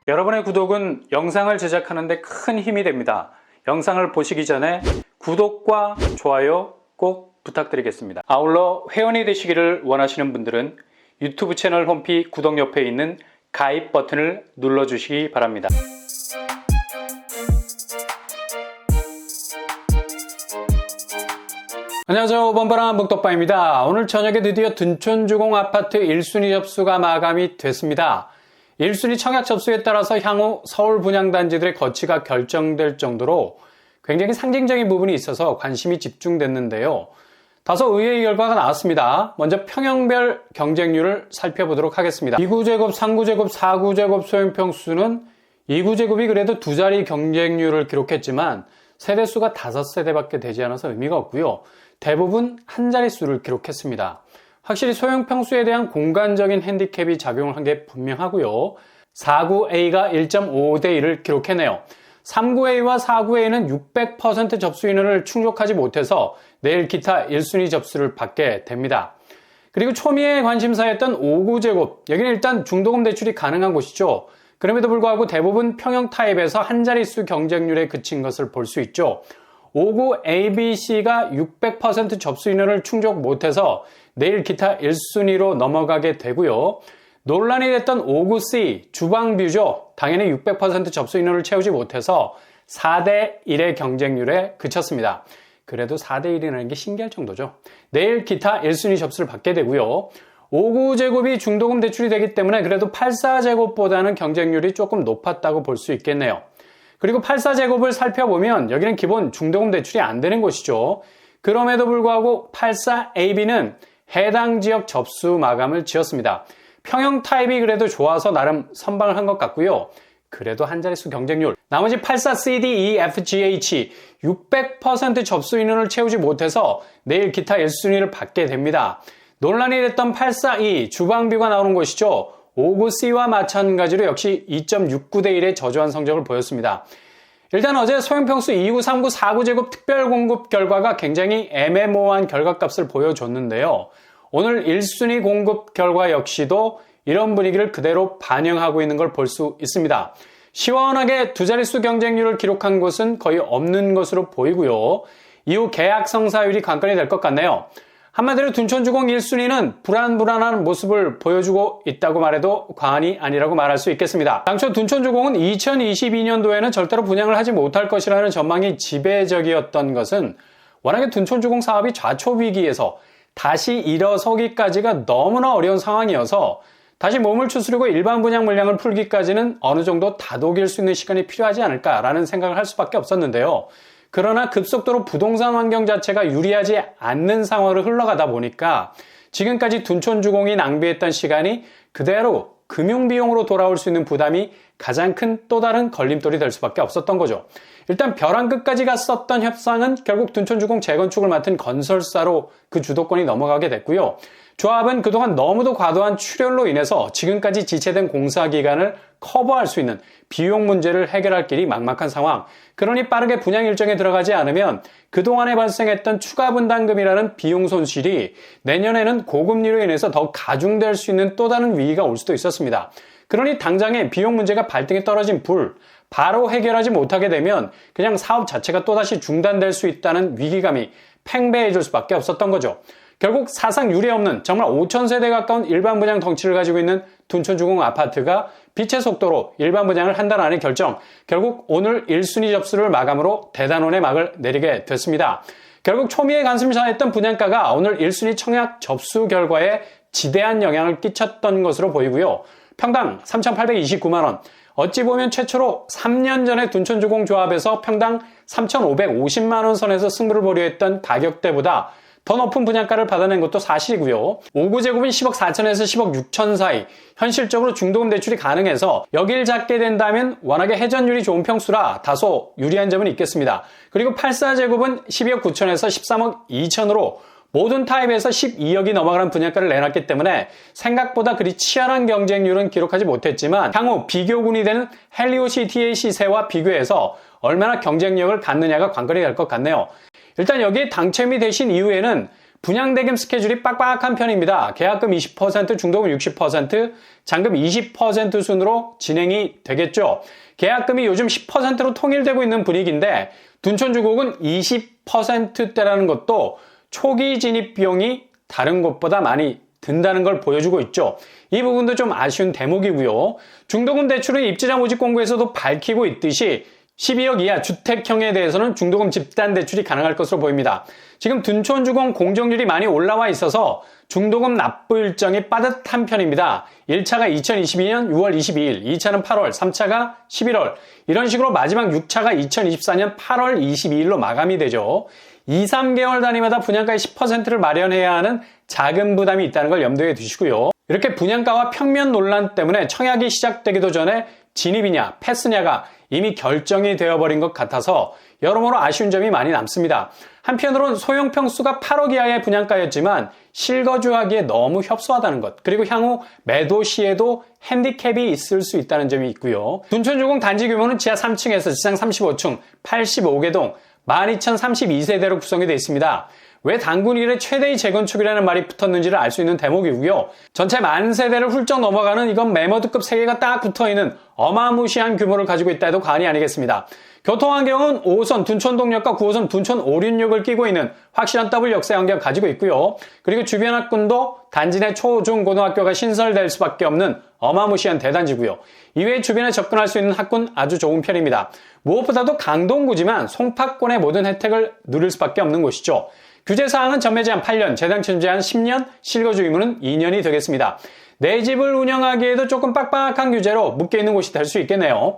여러분의 구독은 영상을 제작하는 데 큰 힘이 됩니다. 영상을 보시기 전에 구독과 좋아요 꼭 부탁드리겠습니다. 아울러 회원이 되시기를 원하시는 분들은 유튜브 채널 홈피 구독 옆에 있는 가입 버튼을 눌러주시기 바랍니다. 안녕하세요. 번번한 묵덕바입니다. 오늘 저녁에 드디어 둔촌주공 아파트 1순위 접수가 마감이 됐습니다. 1순위 청약 접수에 따라서 향후 서울 분양단지들의 거치가 결정될 정도로 굉장히 상징적인 부분이 있어서 관심이 집중됐는데요. 다소 의외의 결과가 나왔습니다. 먼저 평형별 경쟁률을 살펴보도록 하겠습니다. 2구제곱, 3구제곱, 4구제곱 소형평수는 2구제곱이 그래도 두 자리 경쟁률을 기록했지만 세대수가 5세대밖에 되지 않아서 의미가 없고요. 대부분 한 자릿수를 기록했습니다. 확실히 소형평수에 대한 공간적인 핸디캡이 작용을 한 게 분명하고요. 4구A가 1.5대 1을 기록해내요. 3구A와 4구A는 600% 접수 인원을 충족하지 못해서 내일 기타 1순위 접수를 받게 됩니다. 그리고 초미의 관심사였던 5구제곱, 여기는 일단 중도금 대출이 가능한 곳이죠. 그럼에도 불구하고 대부분 평형 타입에서 한 자릿수 경쟁률에 그친 것을 볼 수 있죠. 5구 ABC가 600% 접수 인원을 충족 못해서 내일 기타 1순위로 넘어가게 되고요. 논란이 됐던 5구 C, 주방뷰죠. 당연히 600% 접수 인원을 채우지 못해서 4대 1의 경쟁률에 그쳤습니다. 그래도 4대 1이라는 게 신기할 정도죠. 내일 기타 1순위 접수를 받게 되고요. 5구제곱이 중도금 대출이 되기 때문에 그래도 84제곱보다는 경쟁률이 조금 높았다고 볼 수 있겠네요. 그리고 84제곱을 살펴보면 여기는 기본 중도금 대출이 안 되는 곳이죠. 그럼에도 불구하고 84AB는 해당 지역 접수 마감을 지었습니다. 평형 타입이 그래도 좋아서 나름 선방을 한 것 같고요. 그래도 한 자릿수 경쟁률. 나머지 84CDEFGH 600% 접수 인원을 채우지 못해서 내일 기타 1순위를 받게 됩니다. 논란이 됐던 84E 주방뷰가 나오는 곳이죠. 5구C와 마찬가지로 역시 2.69대 1의 저조한 성적을 보였습니다. 일단 어제 소형평수 2구, 3구, 4구제곱 특별공급 결과가 굉장히 애매모호한 결과값을 보여줬는데요. 오늘 1순위 공급 결과 역시도 이런 분위기를 그대로 반영하고 있는 걸 볼 수 있습니다. 시원하게 두 자릿수 경쟁률을 기록한 곳은 거의 없는 것으로 보이고요. 이후 계약 성사율이 관건이 될 것 같네요. 한마디로 둔촌주공 1순위는 불안불안한 모습을 보여주고 있다고 말해도 과언이 아니라고 말할 수 있겠습니다. 당초 둔촌주공은 2022년도에는 절대로 분양을 하지 못할 것이라는 전망이 지배적이었던 것은 워낙에 둔촌주공 사업이 좌초위기에서 다시 일어서기까지가 너무나 어려운 상황이어서 다시 몸을 추스르고 일반 분양 물량을 풀기까지는 어느 정도 다독일 수 있는 시간이 필요하지 않을까라는 생각을 할 수밖에 없었는데요. 그러나 급속도로 부동산 환경 자체가 유리하지 않는 상황으로 흘러가다 보니까 지금까지 둔촌주공이 낭비했던 시간이 그대로 금융비용으로 돌아올 수 있는 부담이 가장 큰 또 다른 걸림돌이 될 수밖에 없었던 거죠. 일단 벼랑 끝까지 갔었던 협상은 결국 둔촌주공 재건축을 맡은 건설사로 그 주도권이 넘어가게 됐고요. 조합은 그동안 너무도 과도한 출혈로 인해서 지금까지 지체된 공사 기간을 커버할 수 있는 비용 문제를 해결할 길이 막막한 상황. 그러니 빠르게 분양 일정에 들어가지 않으면 그동안에 발생했던 추가 분담금이라는 비용 손실이 내년에는 고금리로 인해서 더 가중될 수 있는 또 다른 위기가 올 수도 있었습니다. 그러니 당장에 비용 문제가 발등에 떨어진 불, 바로 해결하지 못하게 되면 그냥 사업 자체가 또다시 중단될 수 있다는 위기감이 팽배해질 수밖에 없었던 거죠. 결국 사상 유례 없는 정말 5,000세대 가까운 일반 분양 덩치를 가지고 있는 둔촌주공 아파트가 빛의 속도로 일반 분양을 한 달 안에 결정, 결국 오늘 1순위 접수를 마감으로 대단원의 막을 내리게 됐습니다. 결국 초미의 관심사였던 분양가가 오늘 1순위 청약 접수 결과에 지대한 영향을 끼쳤던 것으로 보이고요. 평당 3,829만원, 어찌 보면 최초로 3년 전에 둔촌주공 조합에서 평당 3,550만원 선에서 승부를 벌여 했던 가격대보다 더 높은 분양가를 받아낸 것도 사실이고요. 5구제곱은 10억 4천에서 10억 6천 사이, 현실적으로 중도금 대출이 가능해서 여길 잡게 된다면 워낙에 회전율이 좋은 평수라 다소 유리한 점은 있겠습니다. 그리고 84제곱은 12억 9천에서 13억 2천으로 모든 타입에서 12억이 넘어가는 분양가를 내놨기 때문에 생각보다 그리 치열한 경쟁률은 기록하지 못했지만 향후 비교군이 되는 헬리오시티의 시세와 비교해서 얼마나 경쟁력을 갖느냐가 관건이 될 것 같네요. 일단 여기에 당첨이 되신 이후에는 분양대금 스케줄이 빡빡한 편입니다. 계약금 20%, 중도금 60%, 잔금 20% 순으로 진행이 되겠죠. 계약금이 요즘 10%로 통일되고 있는 분위기인데 둔촌주공은 20%대라는 것도 초기 진입 비용이 다른 곳보다 많이 든다는 걸 보여주고 있죠. 이 부분도 좀 아쉬운 대목이고요. 중도금 대출은 입주자 모집 공고에서도 밝히고 있듯이 12억 이하 주택형에 대해서는 중도금 집단 대출이 가능할 것으로 보입니다. 지금 둔촌주공 공정률이 많이 올라와 있어서 중도금 납부 일정이 빠듯한 편입니다. 1차가 2022년 6월 22일, 2차는 8월, 3차가 11월 이런 식으로 마지막 6차가 2024년 8월 22일로 마감이 되죠. 2, 3개월 단위마다 분양가의 10%를 마련해야 하는 자금 부담이 있다는 걸 염두에 두시고요. 이렇게 분양가와 평면 논란 때문에 청약이 시작되기도 전에 진입이냐 패스냐가 이미 결정이 되어버린 것 같아서 여러모로 아쉬운 점이 많이 남습니다. 한편으론 소형 평수가 8억 이하의 분양가였지만 실거주하기에 너무 협소하다는 것, 그리고 향후 매도 시에도 핸디캡이 있을 수 있다는 점이 있고요. 둔촌주공 단지 규모는 지하 3층에서 지상 35층 85개 동 12,032세대로 구성이 되어 있습니다. 왜 단군 이래 최대의 재건축이라는 말이 붙었는지를 알 수 있는 대목이고요. 전체 10,000세대를 훌쩍 넘어가는 이건 매머드급 3개가 딱 붙어있는 어마무시한 규모를 가지고 있다 해도 과언이 아니겠습니다. 교통환경은 5호선 둔촌동역과 9호선 둔촌 오륜역을 끼고 있는 확실한 더블 역세 환경 가지고 있고요. 그리고 주변 학군도 단지 내 초, 중, 고등학교가 신설될 수밖에 없는 어마무시한 대단지고요. 이외에 주변에 접근할 수 있는 학군 아주 좋은 편입니다. 무엇보다도 강동구지만 송파권의 모든 혜택을 누릴 수밖에 없는 곳이죠. 규제사항은 전매 제한 8년, 재당첨 제한 10년, 실거주 의무는 2년이 되겠습니다. 내 집을 운영하기에도 조금 빡빡한 규제로 묶여있는 곳이 될 수 있겠네요.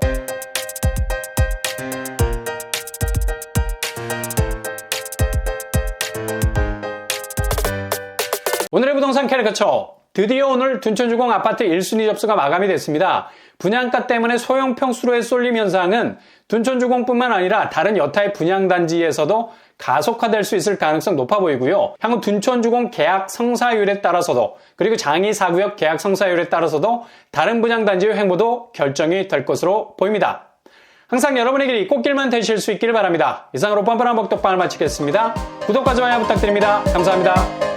오늘의 부동산 캐리커처. 드디어 오늘 둔촌주공 아파트 1순위 접수가 마감이 됐습니다. 분양가 때문에 소형 평수로의 쏠림 현상은 둔촌주공뿐만 아니라 다른 여타의 분양단지에서도 가속화될 수 있을 가능성 높아 보이고요. 향후 둔촌주공 계약 성사율에 따라서도, 그리고 장이 4구역 계약 성사율에 따라서도 다른 분양단지의 횡보도 결정이 될 것으로 보입니다. 항상 여러분의 길이 꽃길만 되실 수 있기를 바랍니다. 이상으로 뻔뻔한 먹덕방을 마치겠습니다. 구독과 좋아요 부탁드립니다. 감사합니다.